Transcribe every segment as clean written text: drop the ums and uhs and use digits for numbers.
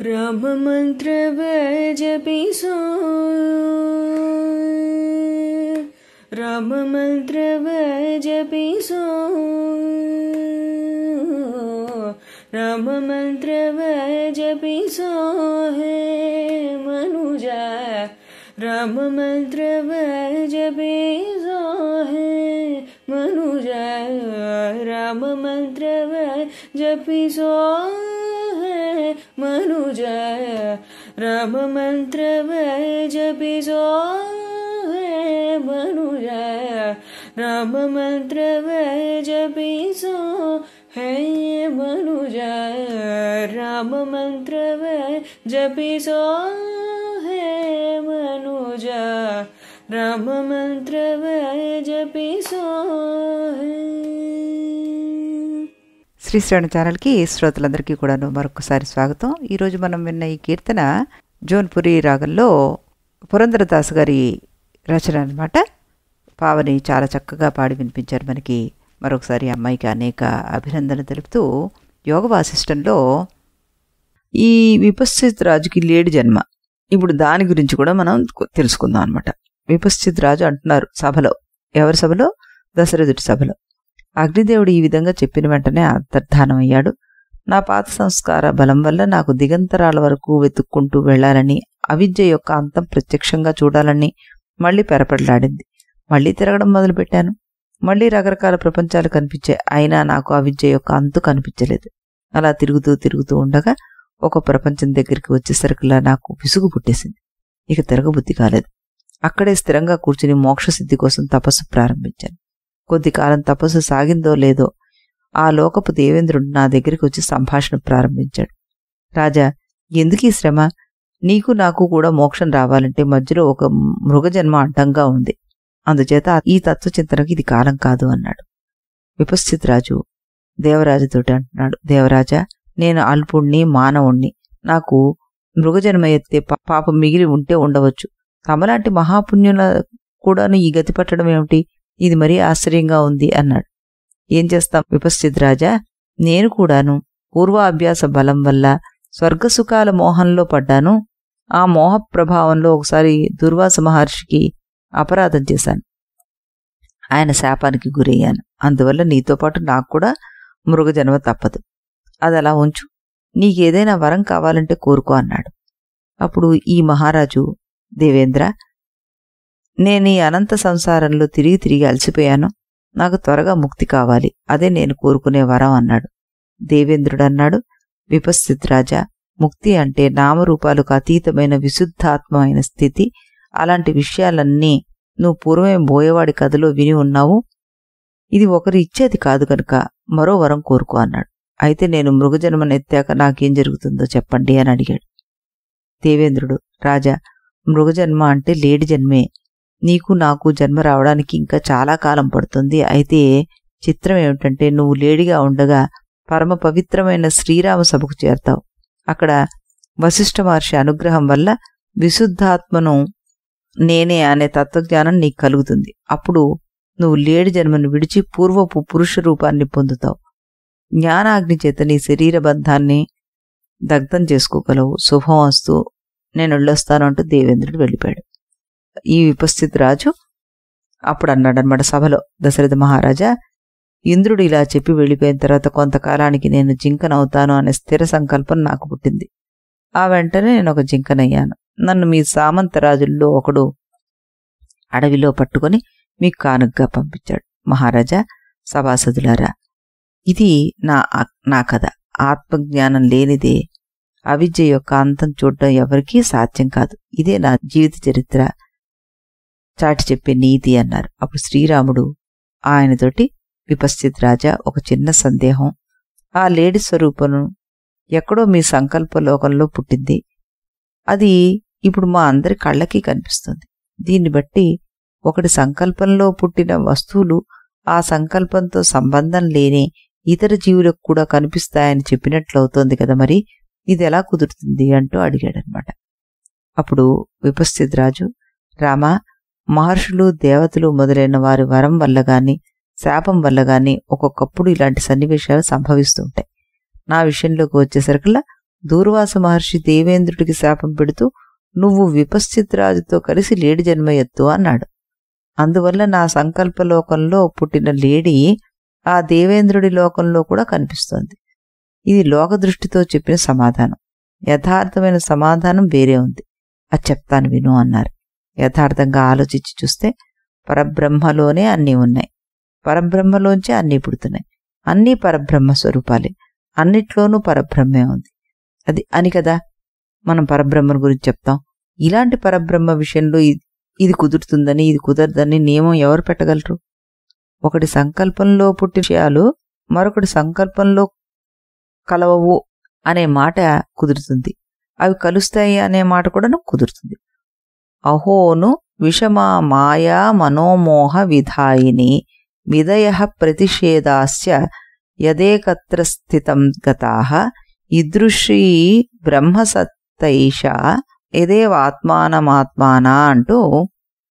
राम मंत्र जपिसो राम मंत्र जपिसो राम मंत्र जपिसो हे मनुजा राम मंत्र जपिसो हे मनुजा राम मंत्र जपिसो मनुजा राम मंत्र जपिसो हे मनुजा राम मंत्र जपिसो हे मनुजा राम मंत्र जपिसो हे मनुजा राम मंत्र जपिसो శ్రీ శ్రవణ ఛానల్కి శ్రోతలందరికీ కూడాను మరొకసారి స్వాగతం. ఈరోజు మనం విన్న ఈ కీర్తన జోన్పురి రాగంలో పురంధరదాస్ గారి రచన అన్నమాట. పావని చాలా చక్కగా పాడి వినిపించారు మనకి. మరొకసారి అమ్మాయికి అనేక అభినందనలు తెలుపుతూ యోగ వాసిష్టంలో ఈ విపశ్చిత్ రాజుకి లేడి జన్మ, ఇప్పుడు దాని గురించి కూడా మనం తెలుసుకుందాం అనమాట. విపశ్చిత్ రాజు అంటున్నారు సభలో, ఎవరి సభలో? దశరథుడి సభలో. అగ్నిదేవుడు ఈ విధంగా చెప్పిన వెంటనే అంతర్ధానమయ్యాడు. నా పాత సంస్కార బలం వల్ల నాకు దిగంతరాల వరకు వెతుక్కుంటూ వెళ్లాలని, అవిద్య యొక్క అంతం ప్రత్యక్షంగా చూడాలని మళ్లీ పెరపడలాడింది. మళ్లీ తిరగడం మొదలుపెట్టాను. మళ్లీ రకరకాల ప్రపంచాలు కనిపించాయి. అయినా నాకు అవిద్య యొక్క అంతు కనిపించలేదు. అలా తిరుగుతూ ఉండగా ఒక ప్రపంచం దగ్గరికి వచ్చేసరికిలా నాకు విసుగు పుట్టేసింది. ఇక తిరగబుద్ధి కాలేదు. అక్కడే స్థిరంగా కూర్చుని మోక్షసిద్ధి కోసం తపస్సు ప్రారంభించాను. కొద్ది కాలం తపస్సు సాగిందో లేదో ఆ లోకపు దేవేంద్రుడు నా దగ్గరికి వచ్చి సంభాషణ ప్రారంభించాడు. రాజా, ఎందుకీ శ్రమ? నీకు నాకు కూడా మోక్షం రావాలంటే మధ్యలో ఒక మృగజన్మ అడ్డంగా ఉంది. అందుచేత ఈ తత్వచింతనకి ఇది కాలం కాదు అన్నాడు. విపశ్చిత్ రాజు దేవరాజుతోటి అంటున్నాడు, దేవరాజా, నేను అల్పుణ్ణి, మానవుణ్ణి. నాకు మృగజన్మ ఎత్తే పాపం మిగిలి ఉంటే ఉండవచ్చు. తమలాంటి మహాపుణ్యుల కూడాను ఈ గతి పట్టడం ఏమిటి? ఇది మరీ ఆశ్చర్యంగా ఉంది అన్నాడు. ఏం చేస్తాం విపశ్చిత్ రాజా, నేను కూడాను పూర్వాభ్యాస బలం వల్ల స్వర్గసుఖాల మోహంలో పడ్డాను. ఆ మోహ ప్రభావంలో ఒకసారి దుర్వాస మహర్షికి అపరాధం చేశాను. ఆయన శాపానికి గురయ్యాను. అందువల్ల నీతో పాటు నాకు కూడా మృగజన్మ తప్పదు. అది అలా ఉంచు. నీకేదైనా వరం కావాలంటే కోరుకో అన్నాడు. అప్పుడు ఈ మహారాజు, దేవేంద్ర, నేను ఈ అనంత సంసారంలో తిరిగి అలసిపోయాను. నాకు త్వరగా ముక్తి కావాలి. అదే నేను కోరుకునే వరం అన్నాడు. దేవేంద్రుడు అన్నాడు, విపశ్చిత్ రాజా, ముక్తి అంటే నామరూపాలకు అతీతమైన విశుద్ధాత్మైన స్థితి. అలాంటి విషయాలన్నీ నువ్వు పూర్వమే బోయవాడి కథలో విని ఉన్నావు. ఇది ఒకరు ఇచ్చేది కాదు కనుక మరో వరం కోరుకో అన్నాడు. అయితే నేను మృగజన్మనెత్తాక నాకేం జరుగుతుందో చెప్పండి అని అడిగాడు. దేవేంద్రుడు, రాజా, మృగజన్మ అంటే లేడి జన్మే. నీకు నాకు జన్మ రావడానికి ఇంకా చాలా కాలం పడుతుంది. అయితే చిత్రం ఏమిటంటే నువ్వు లేడిగా ఉండగా పరమ పవిత్రమైన శ్రీరామ సభకు చేరతావు. అక్కడ వశిష్ఠ మహర్షి అనుగ్రహం వల్ల విశుద్ధాత్మను నేనే అనే తత్వజ్ఞానం నీకు కలుగుతుంది. అప్పుడు నువ్వు లేడి జన్మను విడిచి పూర్వపు పురుష రూపాన్ని పొందుతావు. జ్ఞానాగ్ని చేత నీ శరీర బంధాన్ని దగ్ధం చేసుకోగలవు. శుభం వస్తూ నేను వెళ్ళొస్తాను అంటూ దేవేంద్రుడు వెళ్ళిపోయాడు. ఈ విపశ్చిత్ రాజు అప్పుడు అన్నాడనమాట సభలో, దశరథ మహారాజా, ఇంద్రుడు ఇలా చెప్పి వెళ్ళిపోయిన తర్వాత కొంతకాలానికి నేను జింకనవుతాను అనే స్థిర సంకల్పం నాకు పుట్టింది. ఆ వెంటనే నేను ఒక జింకనయ్యాను. నన్ను మీ సామంతరాజుల్లో ఒకడు అడవిలో పట్టుకొని మీకు కానుకగా పంపించాడు. మహారాజా, సభాసదులారా, ఇది నా కథ. ఆత్మజ్ఞానం లేనిదే అవిద్య యొక్క అంతం చూడడం ఎవరికీ సాధ్యం కాదు. ఇదే నా జీవిత చరిత్ర చాటి చెప్పే నీతి అన్నారు. అప్పుడు శ్రీరాముడు ఆయనతోటి, విపశ్చిత్ రాజా, ఒక చిన్న సందేహం. ఆ లేడి స్వరూపను ఎక్కడో మీ సంకల్ప లోకంలో పుట్టింది. అది ఇప్పుడు మా అందరి కళ్ళకి కనిపిస్తుంది. దీన్ని బట్టి ఒకటి సంకల్పంలో పుట్టిన వస్తువులు ఆ సంకల్పంతో సంబంధం లేని ఇతర జీవులకు కూడా కనిపిస్తాయని చెప్పినట్లవుతోంది కదా, మరి ఇది ఎలా కుదురుతుంది అంటూ అడిగాడనమాట. అప్పుడు విపశ్చిత్ రాజు, రామా, మహర్షులు, దేవతలు మొదలైన వారి వరం వల్ల గాని శాపం వల్ల గాని ఒక్కొక్కప్పుడు ఇలాంటి సన్నివేశాలు సంభవిస్తుంటాయి. నా విషయంలోకి వచ్చేసరికల్లా దూర్వాస మహర్షి దేవేంద్రుడికి శాపం పెడుతూ నువ్వు విపశ్చిత్ రాజుతో కలిసి లేడి జన్మ ఎత్తు అన్నాడు. అందువల్ల నా సంకల్పలోకంలో పుట్టిన లేడి ఆ దేవేంద్రుడి లోకంలో కూడా కనిపిస్తోంది. ఇది లోకదృష్టితో చెప్పిన సమాధానం. యథార్థమైన సమాధానం వేరే ఉంది, అది చెప్తాను విను అన్నారు. యథార్థంగా ఆలోచించి చూస్తే పరబ్రహ్మలోనే అన్నీ ఉన్నాయి, పరబ్రహ్మలోంచే అన్నీ పుడుతున్నాయి, అన్నీ పరబ్రహ్మ స్వరూపాలే, అన్నిట్లోనూ పరబ్రహ్మే ఉంది. అది అని కదా మనం పరబ్రహ్మ గురించి చెప్తాం. ఇలాంటి పరబ్రహ్మ విషయంలో ఇది కుదురుతుందని ఇది కుదరదని నియమం ఎవరు పెట్టగలరు? ఒకటి సంకల్పంలో పుట్టి విషయాలు మరొకటి సంకల్పంలో కలవవు అనే మాట కుదురుతుంది, అవి కలుస్తాయి అనే మాట కూడా కుదురుతుంది. అహోను విషమా మాయా మనోమోహ విధాయిని విదయ ప్రతిషేధాస్య యదేకత్ర స్థితం గతాః ఈదృశీ బ్రహ్మసత్తైష యదేవాత్మానమాత్మానా అంటూ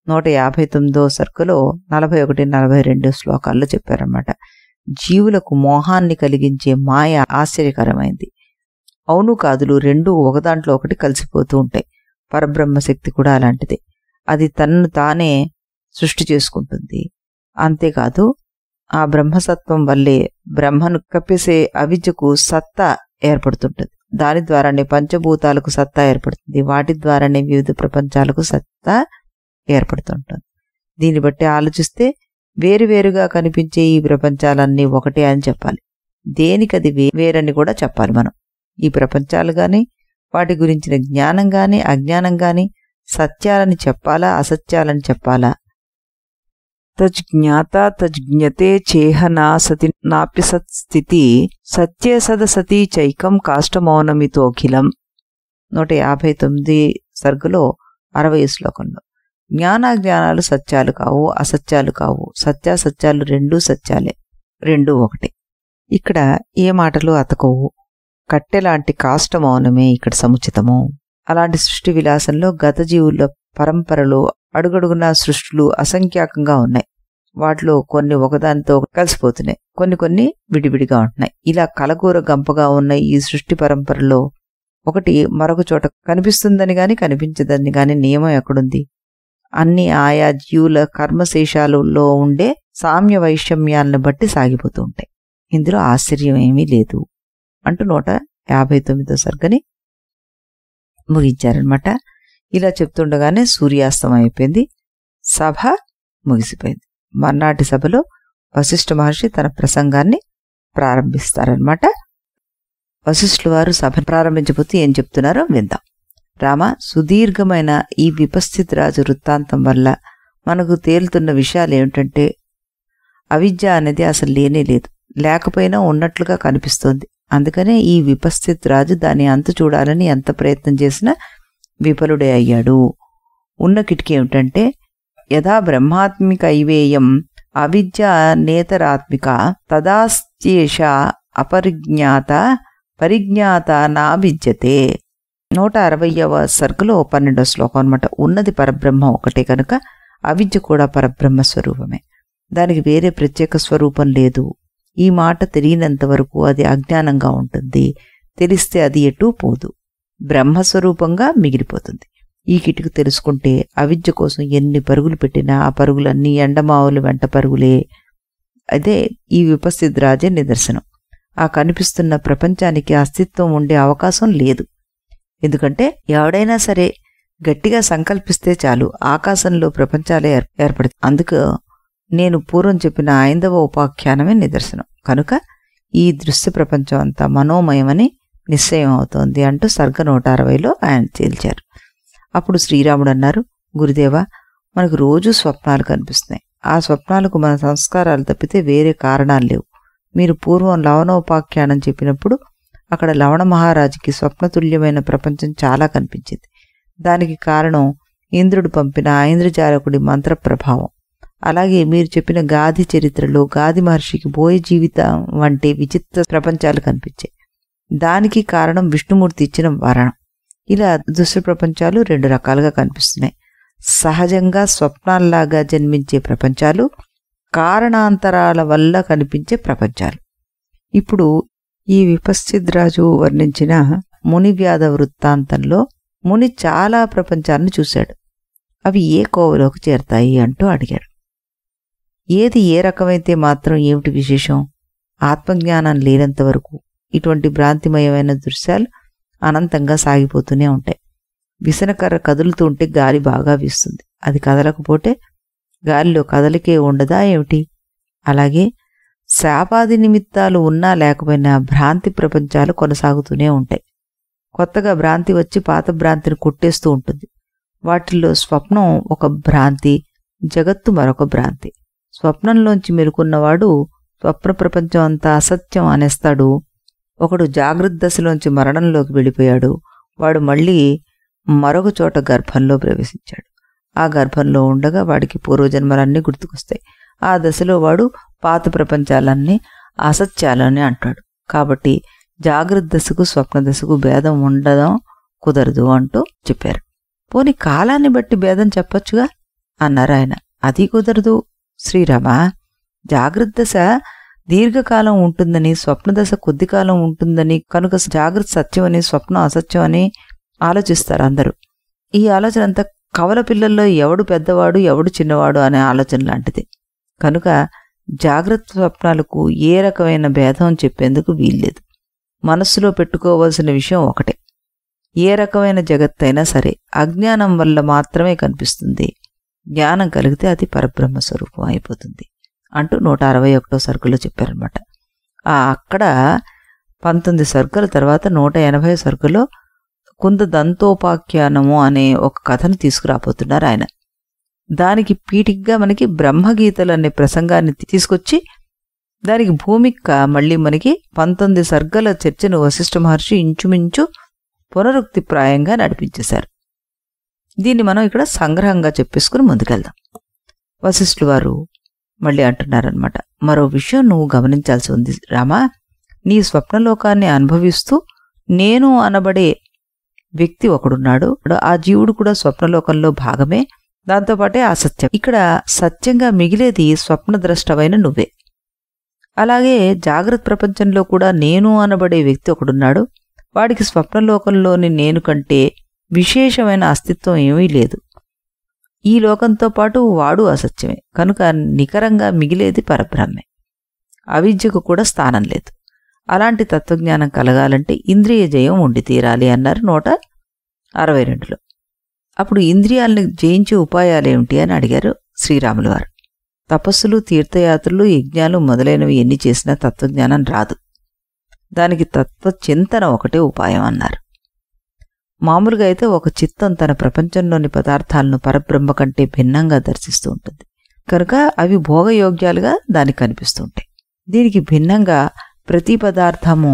159వ సర్కలో 41-42 శ్లోకాల్లో చెప్పారన్నమాట. జీవులకు మోహాన్ని కలిగించే మాయ ఆశ్చర్యకరమైంది. అవును కాదులు రెండూ ఒకదాంట్లో ఒకటి కలిసిపోతూ ఉంటాయి. పరబ్రహ్మశక్తి కూడా అలాంటిదే. అది తనను తానే సృష్టి చేసుకుంటుంది. అంతేకాదు ఆ బ్రహ్మసత్వం వల్లే బ్రహ్మను కప్పేసే అవిద్యకు సత్తా ఏర్పడుతుంటుంది. దాని ద్వారానే పంచభూతాలకు సత్తా ఏర్పడుతుంది, వాటి ద్వారానే వివిధ ప్రపంచాలకు సత్తా ఏర్పడుతుంటుంది. దీన్ని బట్టి ఆలోచిస్తే వేరువేరుగా కనిపించే ఈ ప్రపంచాలన్నీ ఒకటే అని చెప్పాలి. దేనికది వేరని కూడా చెప్పాలి మనం. ఈ ప్రపంచాలు గాని వాటి గురించిన జ్ఞానం గాని అజ్ఞానం గాని సత్యాలని చెప్పాలా అసత్యాలని చెప్పాలా? తజ్జ్ఞాత తజ్జ్ఞతే చేహనా సతి నాప్యసత్స్థితి సత్యే సదసతి చైకం కాష్టమౌనమితోఖిలం 159 సర్గలో 60 శ్లోకంలో. జ్ఞానాజ్ఞానాలు సత్యాలు కావు, అసత్యాలు కావు. సత్యాసత్యాలు రెండూ సత్యాలే, రెండూ ఒకటే. ఇక్కడ ఏ మాటలు అతకవు. కట్టెలాంటి కాష్టమౌనమే ఇక్కడ సముచితము. అలాంటి సృష్టి విలాసంలో గత జీవుల పరంపరలో అడుగడుగున సృష్టులు అసంఖ్యాకంగా ఉన్నాయి. వాటిలో కొన్ని ఒకదానితో కలిసిపోతున్నాయి, కొన్ని విడివిడిగా ఉంటున్నాయి. ఇలా కలగూర గంపగా ఉన్న ఈ సృష్టి పరంపరలో ఒకటి మరొక చోట కనిపిస్తుందని గాని కనిపించదని గాని నియమం ఎక్కడుంది? అన్ని ఆయా జీవుల కర్మశేషాలలో ఉండే సామ్య వైషమ్యాలను బట్టి సాగిపోతూ ఉంటాయి. ఇందులో ఆశ్చర్యం ఏమీ లేదు అంటూ 159వ సర్గని ముగించారనమాట. ఇలా చెప్తుండగానే సూర్యాస్తం అయిపోయింది, సభ ముగిసిపోయింది. మర్నాటి సభలో వశిష్ఠ మహర్షి తన ప్రసంగాన్ని ప్రారంభిస్తారనమాట. వశిష్ఠుల వారు సభ ప్రారంభించబోతే ఏం చెప్తున్నారో విందాం. రామ, సుదీర్ఘమైన ఈ విపస్థితి రాజు వృత్తాంతం వల్ల మనకు తేలుతున్న విషయాలు ఏమిటంటే, అవిద్య అనేది అసలు లేనే లేదు, లేకపోయినా ఉన్నట్లుగా కనిపిస్తోంది. అందుకనే ఈ విపస్థితి రాజు దాని అంతు చూడాలని ఎంత ప్రయత్నం చేసినా విఫలుడే అయ్యాడు. ఉన్న కిటికీ ఏమిటంటే, యథా బ్రహ్మాత్మిక ఐవేయం అవిద్య నేతరాత్మిక తదాస్త్యేష అపరిజ్ఞాత పరిజ్ఞాత నా విద్యతే 160వ సర్గలో 12వ శ్లోకం అనమాట. ఉన్నది పరబ్రహ్మ ఒకటే కనుక అవిద్య కూడా పరబ్రహ్మ స్వరూపమే, దానికి వేరే ప్రత్యేక స్వరూపం లేదు. ఈ మాట తెలియనంత వరకు అది అజ్ఞానంగా ఉంటుంది, తెలిస్తే అది ఎటూ పోదు, బ్రహ్మస్వరూపంగా మిగిలిపోతుంది. ఈ కిటికి తెలుసుకుంటే అవిద్య కోసం ఎన్ని పరుగులు పెట్టినా ఆ పరుగులన్నీ ఎండమావులు వెంట పరుగులే. అదే ఈ విపస్థితి రాజే నిదర్శనం. ఆ కనిపిస్తున్న ప్రపంచానికి అస్తిత్వం ఉండే అవకాశం లేదు. ఎందుకంటే ఎవడైనా సరే గట్టిగా సంకల్పిస్తే చాలు ఆకాశంలో ప్రపంచాలే ఏర్పడుతుంది. అందుకు నేను పూర్వం చెప్పిన 5వ ఉపాఖ్యానమే నిదర్శనం. కనుక ఈ దృశ్య ప్రపంచం అంతా మనోమయమని నిశ్చయం అవుతోంది అంటూ సర్గ 160లో ఆయన తేల్చారు. అప్పుడు శ్రీరాముడు అన్నారు, గురుదేవా, మనకు రోజు స్వప్నాలు కనిపిస్తున్నాయి. ఆ స్వప్నాలకు మన సంస్కారాలు తప్పితే వేరే కారణాలు లేవు. మీరు పూర్వం లవణోపాఖ్యానం చెప్పినప్పుడు అక్కడ లవణ మహారాజుకి స్వప్నతుల్యమైన ప్రపంచం చాలా కనిపించింది. దానికి కారణం ఇంద్రుడు పంపిన ఐంద్రజాలకుడి మంత్ర ప్రభావం. అలాగే మీరు చెప్పిన గాది చరిత్రలో గాది మహర్షికి బోయ జీవితం వంటి విచిత్ర ప్రపంచాలు కనిపించాయి. దానికి కారణం విష్ణుమూర్తి ఇచ్చిన వరణం. ఇలా దృశ్య ప్రపంచాలు 2 రకాలుగా కనిపిస్తున్నాయి. సహజంగా స్వప్నాల్లాగా జన్మించే ప్రపంచాలు, కారణాంతరాల వల్ల కనిపించే ప్రపంచాలు. ఇప్పుడు ఈ విపస్థితి రాజు వర్ణించిన మునివ్యాధ వృత్తాంతంలో ముని చాలా ప్రపంచాలను చూశాడు. అవి ఏ కోవలోకి చేరతాయి అంటూ అడిగాడు. ఏది ఏ రకమైతే మాత్రం ఏమిటి విశేషం? ఆత్మజ్ఞానం లేనంత వరకు ఇటువంటి భ్రాంతిమయమైన దృశ్యాలు అనంతంగా సాగిపోతూనే ఉంటాయి. విసనకర్ర కదులుతూ ఉంటే గాలి బాగా వీస్తుంది, అది కదలకపోతే గాలిలో కదలికే ఉండదా ఏమిటి? అలాగే శాపాది నిమిత్తాలు ఉన్నా లేకపోయినా భ్రాంతి ప్రపంచాలు కొనసాగుతూనే ఉంటాయి. కొత్తగా భ్రాంతి వచ్చి పాత భ్రాంతిని కొట్టేస్తూ ఉంటుంది. వాటిల్లో స్వప్నం ఒక భ్రాంతి, జగత్తు మరొక భ్రాంతి. స్వప్నంలోంచి మెలుకున్నవాడు స్వప్న ప్రపంచం అంతా అసత్యం అనేస్తాడు. ఒకడు జాగ్రత్త దశలోంచి మరణంలోకి వెళ్ళిపోయాడు. వాడు మళ్ళీ మరొక చోట గర్భంలో ప్రవేశించాడు. ఆ గర్భంలో ఉండగా వాడికి పూర్వజన్మలన్నీ గుర్తుకొస్తాయి. ఆ దశలో వాడు పాత ప్రపంచాలన్నీ అసత్యాలని అంటాడు. కాబట్టి జాగ్రత్త దశకు స్వప్న దశకు భేదం ఉండడం కుదరదు అంటూ చెప్పారు. పోనీ కాలాన్ని బట్టి భేదం చెప్పొచ్చుగా అన్నారు ఆయన. అది కుదరదు శ్రీరామ. జాగ్రత్త దశ దీర్ఘకాలం ఉంటుందని, స్వప్నదశ కొద్ది కాలం ఉంటుందని, కనుక జాగ్రత్త సత్యమని స్వప్నం అసత్యం అని ఆలోచిస్తారు అందరూ. ఈ ఆలోచన అంతా కవల పిల్లల్లో ఎవడు పెద్దవాడు ఎవడు చిన్నవాడు అనే ఆలోచన లాంటిది. కనుక జాగ్రత్త స్వప్నాలకు ఏ రకమైన భేదం చెప్పేందుకు వీల్లేదు. మనస్సులో పెట్టుకోవలసిన విషయం ఒకటే. ఏ రకమైన జగత్తైనా సరే అజ్ఞానం వల్ల మాత్రమే కనిపిస్తుంది. జ్ఞానం కలిగితే అది పరబ్రహ్మ స్వరూపం అయిపోతుంది అంటూ 161వ సర్గలో చెప్పారనమాట. అక్కడ 19 సర్గల తర్వాత 180వ సర్గలో కుందదంతోపాఖ్యానము అనే ఒక కథను తీసుకురాబోతున్నారు ఆయన. దానికి పీఠికగా మనకి బ్రహ్మగీతలు అనే ప్రసంగాన్ని తీసుకొచ్చి దానికి భూమిక మళ్ళీ మనకి 19 సర్గల చర్చను వశిష్ఠ మహర్షి ఇంచుమించు పునరుక్తిప్రాయంగా నడిపించేశారు. దీన్ని మనం ఇక్కడ సంగ్రహంగా చెప్పేసుకుని ముందుకెళ్దాం. వశిష్ఠులు వారు మళ్ళీ అంటున్నారనమాట, మరో విషయం నువ్వు గమనించాల్సి ఉంది రామా. నీ స్వప్నలోకాన్ని అనుభవిస్తూ నేను అనబడే వ్యక్తి ఒకడున్నాడు. ఆ జీవుడు కూడా స్వప్నలోకంలో భాగమే, దాంతోపాటే ఆ సత్యం. ఇక్కడ సత్యంగా మిగిలేది స్వప్నద్రష్టవైన నువ్వే. అలాగే జాగ్రత్త ప్రపంచంలో కూడా నేను అనబడే వ్యక్తి ఒకడున్నాడు. వాడికి స్వప్నలోకంలోని నేను కంటే విశేషమైన అస్తిత్వం ఏమీ లేదు. ఈ లోకంతో పాటు వాడు అసత్యమే. కనుక నికరంగా మిగిలేది పరబ్రహ్మే. అవిద్యకు కూడా స్థానం లేదు. అలాంటి తత్వజ్ఞానం కలగాలంటే ఇంద్రియ జయం ఉండి తీరాలి అన్నారు 162లో. అప్పుడు ఇంద్రియాలను జయించే ఉపాయాలేమిటి అని అడిగారు శ్రీరాములు వారు. తపస్సులు, తీర్థయాత్రలు, యజ్ఞాలు మొదలైనవి ఎన్ని చేసినా తత్వజ్ఞానం రాదు. దానికి తత్వచింతన ఒకటే ఉపాయం అన్నారు. మామూలుగా అయితే ఒక చిత్తం తన ప్రపంచంలోని పదార్థాలను పరబ్రహ్మ కంటే భిన్నంగా దర్శిస్తూ ఉంటుంది. కనుక అవి భోగయోగ్యాలుగా దానికి కనిపిస్తూ ఉంటాయి. దీనికి భిన్నంగా ప్రతి పదార్థము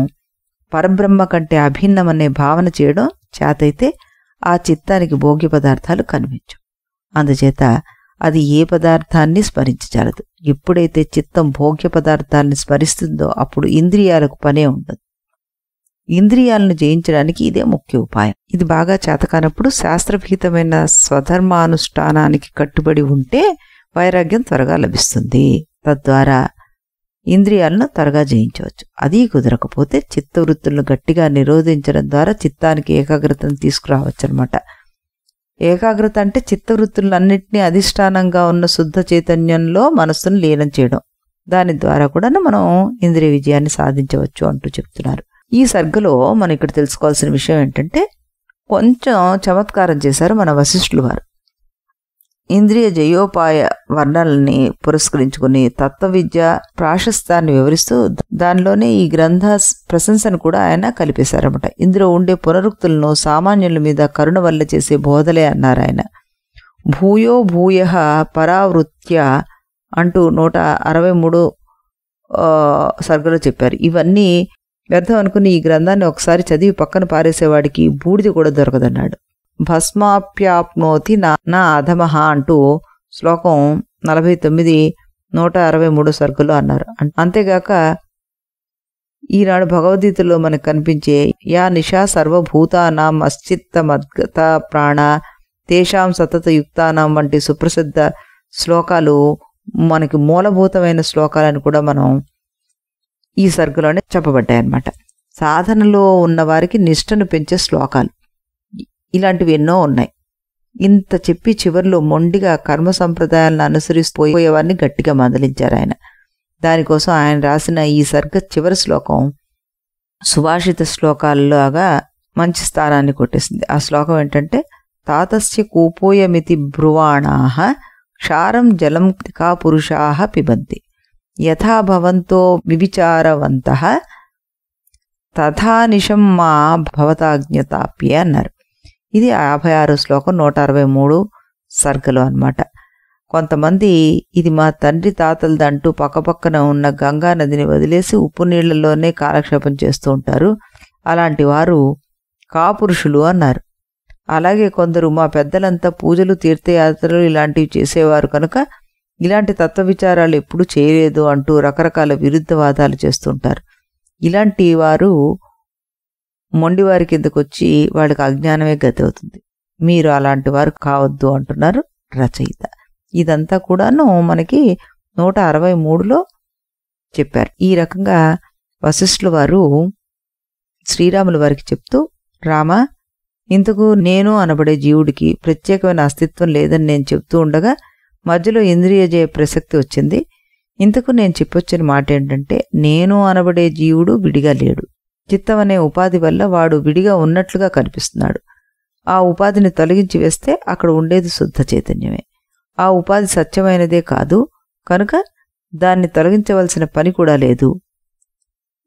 పరబ్రహ్మ కంటే అభిన్నమనే భావన చేయడం చేతైతే ఆ చిత్తానికి భోగ్య పదార్థాలు కనిపించవు. అందుచేత అది ఏ పదార్థాన్ని స్మరించచాలదు. ఎప్పుడైతే చిత్తం భోగ్య పదార్థాలని స్మరిస్తుందో అప్పుడు ఇంద్రియాలకు పనే ఉండదు. ఇంద్రియాలను జయించడానికి ఇదే ముఖ్య ఉపాయం. ఇది బాగా చేతకానప్పుడు శాస్త్రవిహితమైన స్వధర్మానుష్ఠానానికి కట్టుబడి ఉంటే వైరాగ్యం త్వరగా లభిస్తుంది. తద్వారా ఇంద్రియాలను త్వరగా జయించవచ్చు. అది కుదరకపోతే చిత్తవృత్తులను గట్టిగా నిరోధించడం ద్వారా చిత్తానికి ఏకాగ్రతను తీసుకురావచ్చు అనమాట. ఏకాగ్రత అంటే చిత్తవృత్తులన్నింటినీ అధిష్టానంగా ఉన్న శుద్ధ చైతన్యంలో మనస్సును లీనం చేయడం. దాని ద్వారా కూడా మనం ఇంద్రియ విజయాన్ని సాధించవచ్చు అంటూ చెప్తున్నారు. ఈ సర్గలో మనం ఇక్కడ తెలుసుకోవాల్సిన విషయం ఏంటంటే, కొంచెం చమత్కారం చేశారు మన వశిష్ఠులు వారు. ఇంద్రియ జయోపాయ వర్ణనల్ని పురస్కరించుకుని తత్వ విద్య ప్రాశస్తాన్ని వివరిస్తూ దానిలోనే ఈ గ్రంథ ప్రశంసను కూడా ఆయన కలిపేశారన్నమాట. ఇందులో ఉండే పునరుక్తులను సామాన్యుల మీద కరుణ వల్ల చేసే బోధలే అన్నారు ఆయన. భూయో భూయ పరావృత్య అంటూ 163 సర్గలో చెప్పారు. ఇవన్నీ వ్యర్థం అనుకుని ఈ గ్రంథాన్ని ఒకసారి చదివి పక్కన పారేసేవాడికి బూడిది కూడా దొరకదన్నాడు. భస్మాప్యాప్నోతి నా అధమహ అంటూ శ్లోకం 49 163 సర్గలో అన్నారు. అంతేగాక ఈనాడు భగవద్గీతలో మనకు కనిపించే యా నిషా సర్వభూతానాం అశ్చిత్తమద్గత ప్రాణ తేషాం సతతయుక్తానాం వంటి సుప్రసిద్ధ శ్లోకాలు మనకి మూలభూతమైన శ్లోకాలను కూడా మనం ఈ సర్గలోనే చెప్పబడ్డాయన్నమాట. సాధనలో ఉన్నవారికి నిష్టను పెంచే శ్లోకాలు. ఇలాంటివి ఎన్నో ఉన్నాయి. ఇంత చెప్పి చివరిలో మొండిగా కర్మ సంప్రదాయాలను అనుసరిస్తూపోయేవారిని గట్టిగా మందలించారు ఆయన. దానికోసం ఆయన రాసిన ఈ సర్గ చివరి శ్లోకం సుభాషిత శ్లోకాల్లోగా మంచి స్థానాన్ని కొట్టేసింది. ఆ శ్లోకం ఏంటంటే, తాతస్య కూపోయమితి బ్రువాణాః క్షారం జలం కా పురుషాః పిబంతి యథా భవంతో వివిచారవంతః తథా నిశం మా భవతాజ్ఞతాప్యే అన్నారు. ఇది 56 శ్లోకం 163 సర్గలో అన్నమాట. కొంతమంది ఇది మా తండ్రి తాతలదంటూ పక్కపక్కన ఉన్న గంగా నదిని వదిలేసి ఉప్పు నీళ్లలోనే కాలక్షేపం చేస్తూ ఉంటారు. అలాంటి వారు కాపురుషులు అన్నారు. అలాగే కొందరు మా పెద్దలంతా పూజలు తీర్థయాత్రలు ఇలాంటివి చేసేవారు కనుక ఇలాంటి తత్వ విచారాలు ఎప్పుడూ చేయలేదు అంటూ రకరకాల విరుద్ధవాదాలు చేస్తుంటారు. ఇలాంటి వారు మొండివారి కిందకు వచ్చి వాళ్ళకి అజ్ఞానమే గతి అవుతుంది. మీరు అలాంటి వారు కావద్దు అంటున్నారు రచయిత. ఇదంతా కూడాను మనకి 163లో చెప్పారు. ఈ రకంగా వశిష్ఠుల వారు శ్రీరాముల వారికి చెప్తూ, రామ, ఇంతకు నేను అనబడే జీవుడికి ప్రత్యేకమైన అస్తిత్వం లేదని నేను చెప్తూ ఉండగా మధ్యలో ఇంద్రియజయ ప్రసక్తి వచ్చింది. ఇంతకు నేను చెప్పొచ్చిన మాట ఏంటంటే, నేను అనబడే జీవుడు విడిగా లేడు. చిత్తం అనే ఉపాధి వల్ల వాడు విడిగా ఉన్నట్లుగా కనిపిస్తున్నాడు. ఆ ఉపాధిని తొలగించి వేస్తే అక్కడ ఉండేది శుద్ధ చైతన్యమే. ఆ ఉపాధి సత్యమైనదే కాదు కనుక దాన్ని తొలగించవలసిన పని కూడా లేదు.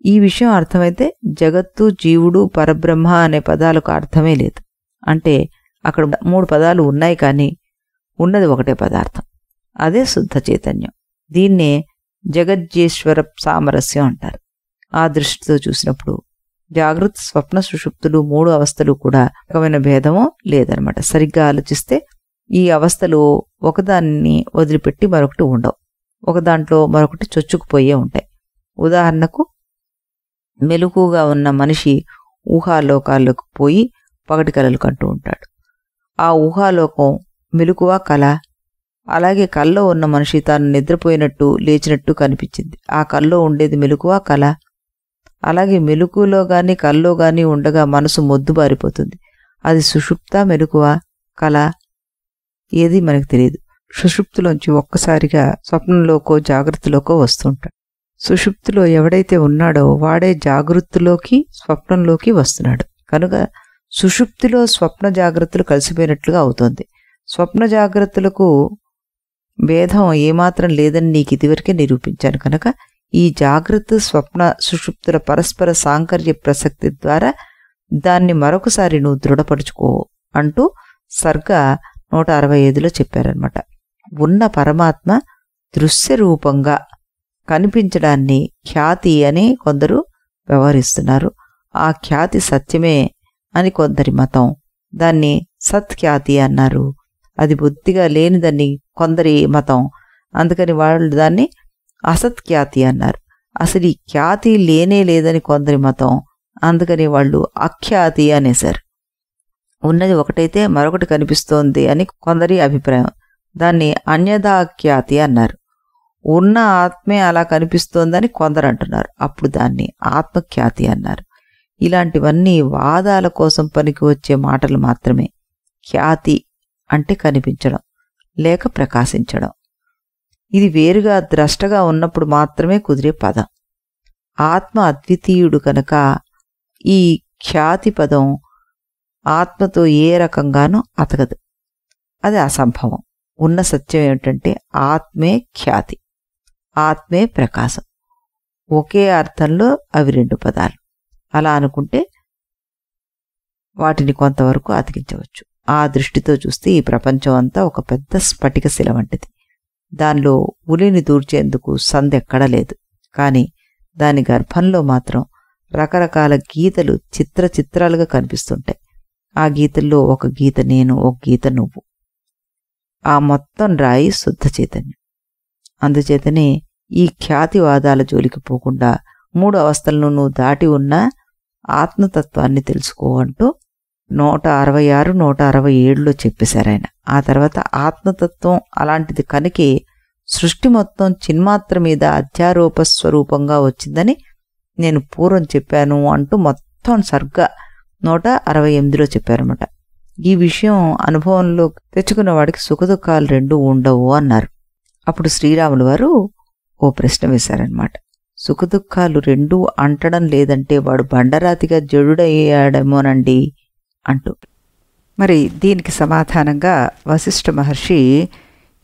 ఈ విషయం అర్థమైతే జగత్తు, జీవుడు, పరబ్రహ్మ అనే పదాలకు అర్థమే లేదు. అంటే అక్కడ 3 పదాలు ఉన్నాయి కానీ ఉన్నది ఒకటే పదార్థం, అదే శుద్ధ చైతన్యం. దీన్నే జగజ్జేశ్వర సామరస్యం అంటారు. ఆ దృష్టితో చూసినప్పుడు జాగృత, స్వప్న, సుషుప్తులు 3 అవస్థలు కూడా రకమైన భేదమో లేదనమాట. సరిగ్గా ఆలోచిస్తే ఈ అవస్థలు ఒకదాన్ని వదిలిపెట్టి మరొకటి ఉండవు. ఒకదాంట్లో మరొకటి చొచ్చుకుపోయే ఉంటాయి. ఉదాహరణకు, మెలకుగా ఉన్న మనిషి ఊహాలోకాల్లోకి పోయి పగటి కలలు కంటూ ఉంటాడు. ఆ ఊహాలోకం మెలకువ, కళ. అలాగే కల్లో ఉన్న మనిషి తాను నిద్రపోయినట్టు లేచినట్టు కనిపించింది. ఆ కల్లో ఉండేది మెలకువ, కళ. అలాగే మెలకులో గాని కల్లో గాని ఉండగా మనసు మొద్దుబారిపోతుంది. అది సుషుప్త, మెలకువ, కళ ఏది మనకు తెలియదు. సుషుప్తిలోంచి ఒక్కసారిగా స్వప్నంలోకో జాగ్రత్తలోకో వస్తుంటాడు. సుషుప్తిలో ఎవడైతే ఉన్నాడో వాడే జాగృతిలోకి, స్వప్నంలోకి వస్తున్నాడు. కనుక సుషుప్తిలో స్వప్న జాగ్రత్తలు కలిసిపోయినట్లుగా అవుతోంది. స్వప్న జాగ్రత్తలకు భేదం ఏమాత్రం లేదని నీకు ఇదివరకే నిరూపించాను. కనుక ఈ జాగ్రత్త, స్వప్న, సుషుప్తుల పరస్పర సాంకర్య ప్రసక్తి ద్వారా దాన్ని మరొకసారి నువ్వు దృఢపరుచుకో అంటూ సర్గ 165లో చెప్పారనమాట. ఉన్న పరమాత్మ దృశ్య రూపంగా కనిపించడాన్ని ఖ్యాతి అని కొందరు వ్యవహరిస్తున్నారు. ఆ ఖ్యాతి సత్యమే అని కొందరి మతం. దాన్ని సత్ఖ్యాతి అన్నారు. అది బుద్ధిగా లేనిదని కొందరి మతం. అందుకని వాళ్ళు దాన్ని అసత్ఖ్యాతి అన్నారు. అసలు ఈ ఖ్యాతి లేనే లేదని కొందరి మతం. అందుకని వాళ్ళు అఖ్యాతి అనేశారు. ఉన్నది ఒకటైతే మరొకటి కనిపిస్తోంది అని కొందరి అభిప్రాయం. దాన్ని అన్యథాఖ్యాతి అన్నారు. ఉన్న ఆత్మే అలా కనిపిస్తోందని కొందరు అంటున్నారు. అప్పుడు దాన్ని ఆత్మఖ్యాతి అన్నారు. ఇలాంటివన్నీ వాదాల కోసం పనికి వచ్చే మాటలు మాత్రమే. ఖ్యాతి అంటే కనిపించడం లేక ప్రకాశించడం. ఇది వేరుగా ద్రష్టగా ఉన్నప్పుడు మాత్రమే కుదిరే పదం. ఆత్మ అద్వితీయుడు కనుక ఈ ఖ్యాతి పదం ఆత్మతో ఏ రకంగానూ అతగదు. అది అసంభవం. ఉన్న సత్యం ఏమిటంటే ఆత్మే ఖ్యాతి, ఆత్మే ప్రకాశం. ఒకే అర్థంలో అవి 2 పదాలు. అలా అనుకుంటే వాటిని కొంతవరకు అతికించవచ్చు. ఆ దృష్టితో చూస్తే ఈ ప్రపంచం అంతా ఒక పెద్ద స్ఫటిక శిల వంటిది. దానిలో ఉలిని దూర్చేందుకు సందెక్కడా లేదు. కానీ దాని గర్భంలో మాత్రం రకరకాల గీతలు చిత్రాలుగా కనిపిస్తుంటాయి. ఆ గీతల్లో ఒక గీత నేను, ఒక గీత నువ్వు. ఆ మొత్తం రాయి శుద్ధ చైతన్యం. అందుచేతనే ఈ ఖ్యాతివాదాల జోలికి పోకుండా 3 అవస్థలను నువ్వు దాటి ఉన్న ఆత్మతత్వాన్ని తెలుసుకో అంటూ 166, 167లో చెప్పేశారాయన. ఆ తర్వాత ఆత్మతత్వం అలాంటిది కనుకే సృష్టి మొత్తం చిన్మాత్ర మీద అధ్యారోప స్వరూపంగా వచ్చిందని నేను పూర్వం చెప్పాను అంటూ మొత్తం సర్గ 168లో చెప్పారన్నమాట. ఈ విషయం అనుభవంలో తెచ్చుకున్న వాడికి సుఖదుఖాలు రెండూ ఉండవు అన్నారు. అప్పుడు శ్రీరాములు వారు ఓ ప్రశ్న వేశారనమాట. సుఖదుఖాలు రెండూ అంటడం లేదంటే వాడు బండరాతిగా జడుడయ్యాడేమోనండి అంటూ. మరి దీనికి సమాధానంగా వశిష్ఠ మహర్షి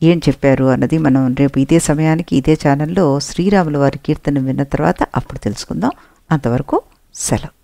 ఏం చెప్పారు అన్నది మనం రేపు ఇదే సమయానికి ఇదే ఛానల్లో శ్రీరాముల వారి కీర్తన విన్న తర్వాత అప్పుడు తెలుసుకుందాం. అంతవరకు సెలవు.